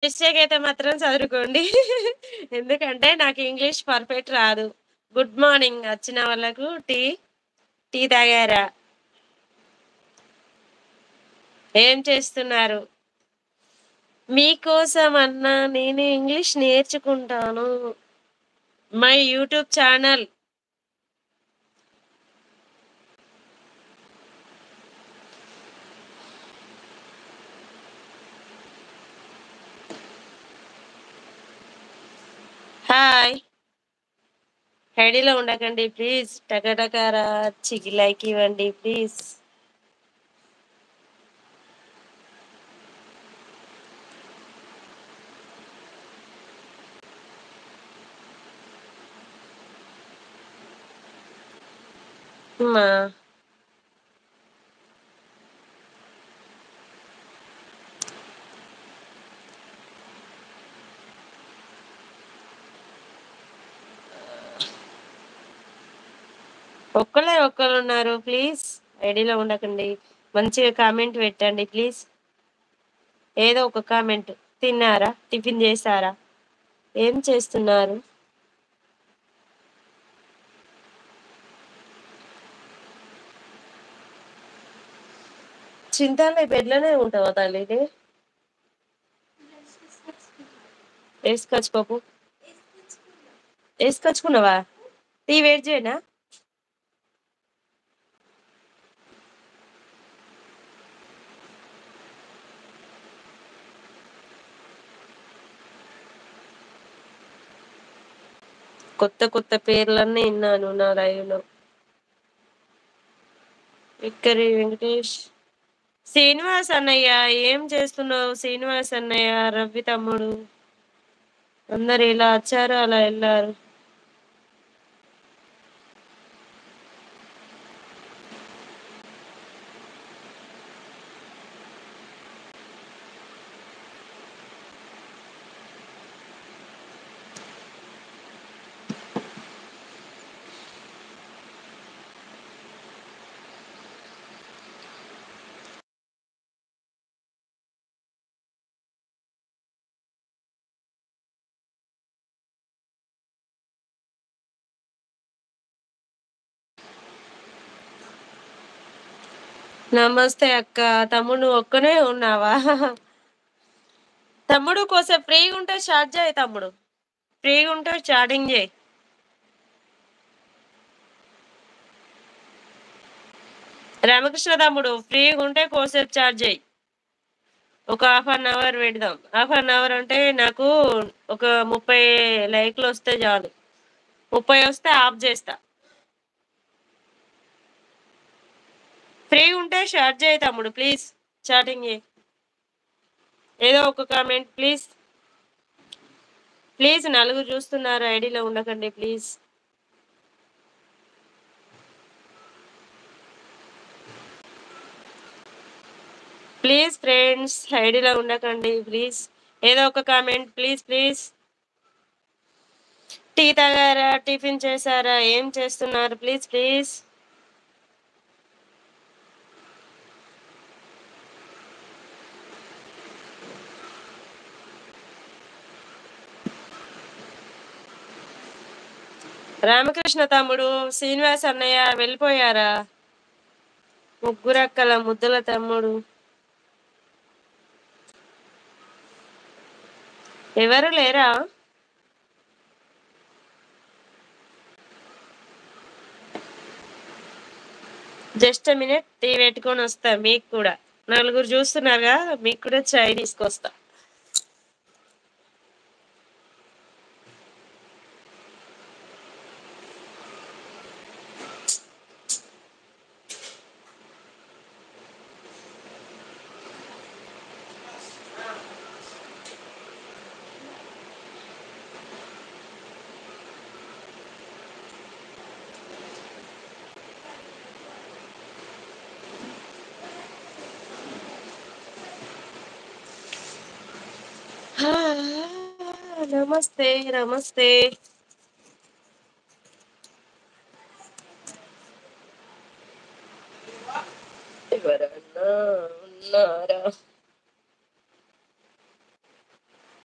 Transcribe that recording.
Mistake అయితే మాత్రం చదురుకోండి. ఎందుకంటే నాకు ఇంగ్లీష్ పర్ఫెక్ట్ రాదు. గుడ్ మార్నింగ్ వచ్చిన వాళ్ళకు టీ, టీ తాగారా? ఏం చేస్తున్నారు? మీకోసమన్నా నేను ఇంగ్లీష్ నేర్చుకుంటాను. My YouTube channel. హాయ్. హైడీలో ఉండకండి ప్లీజ్. టకటకారా చికి లైక్ ఇవ్వండి ప్లీజ్. మా ఒక్కళ్ళే ఒక్కళ్ళున్నారు ప్లీజ్. ఐడీలో ఉండకండి. మంచిగా కామెంట్ పెట్టండి ప్లీజ్. ఏదో ఒక కామెంట్. తిన్నారా? టిఫిన్ చేశారా? ఏం చేస్తున్నారు? చింతాలే బెడ్‌లోనే ఉంటావా తల్లి? ఏసుకొచ్చుకోపో. ఏసుకొచ్చుకున్నావా? టీ వేడి చేయనా? కొత్త కొత్త పేర్లన్నీ ఇన్నాను నా లైవ్‌లో. విక్టరీ వెంకటేష్. శ్రీనివాస్ అన్నయ్య ఏం చేస్తున్నావు? శ్రీనివాస్ అన్నయ్య, రవి తమ్ముడు అందరు ఇలా వచ్చారు అలా వెళ్ళారు. నమస్తే అక్క. తమ్ముడు నువ్వు ఒక్కనే ఉన్నావా? తమ్ముడు కోసేపు ఫ్రీగా ఉంటే చాట్ చేయి తమ్ముడు. ఫ్రీగా ఉంటే చాటింగ్ చేయి. రామకృష్ణ తమ్ముడు ఫ్రీగా ఉంటే కోసేపు చాట్ చేయి. ఒక హాఫ్ అన్ అవర్ పెడదాం. హాఫ్ అన్ అవర్ అంటే నాకు ఒక 30 లైక్‌లు వస్తే చాలు. 30 వస్తే ఆఫ్ చేస్తా. ఫ్రీగా ఉంటే షేర్ చేయి తమ్ముడు ప్లీజ్. చాటింగ్ చేయి. ఏదో ఒక కామెంట్ ప్లీజ్. ప్లీజ్ నలుగురు చూస్తున్నారు ఐడీలో ఉండకండి ప్లీజ్. ప్లీజ్ ఫ్రెండ్స్ ఐడీలో ఉండకండి ప్లీజ్. ఏదో ఒక కామెంట్ ప్లీజ్ ప్లీజ్. టీ తాగారా? టిఫిన్ చేశారా? ఏం చేస్తున్నారు? Please please. రామకృష్ణ తమ్ముడు, శ్రీనివాస్ అన్నయ్య వెళ్ళిపోయారా? ముగ్గురక్కల ముద్దుల తమ్ముడు ఎవరు లేరా? జస్ట్ మినిట్ టీ పెట్టుకొని వస్తా. మీకు కూడా నలుగురు చూస్తున్నారుగా, మీకు కూడా చాయ్ తీసుకొస్తా. నమస్తే నమస్తే. ఎవరన్నా ఉన్నారా?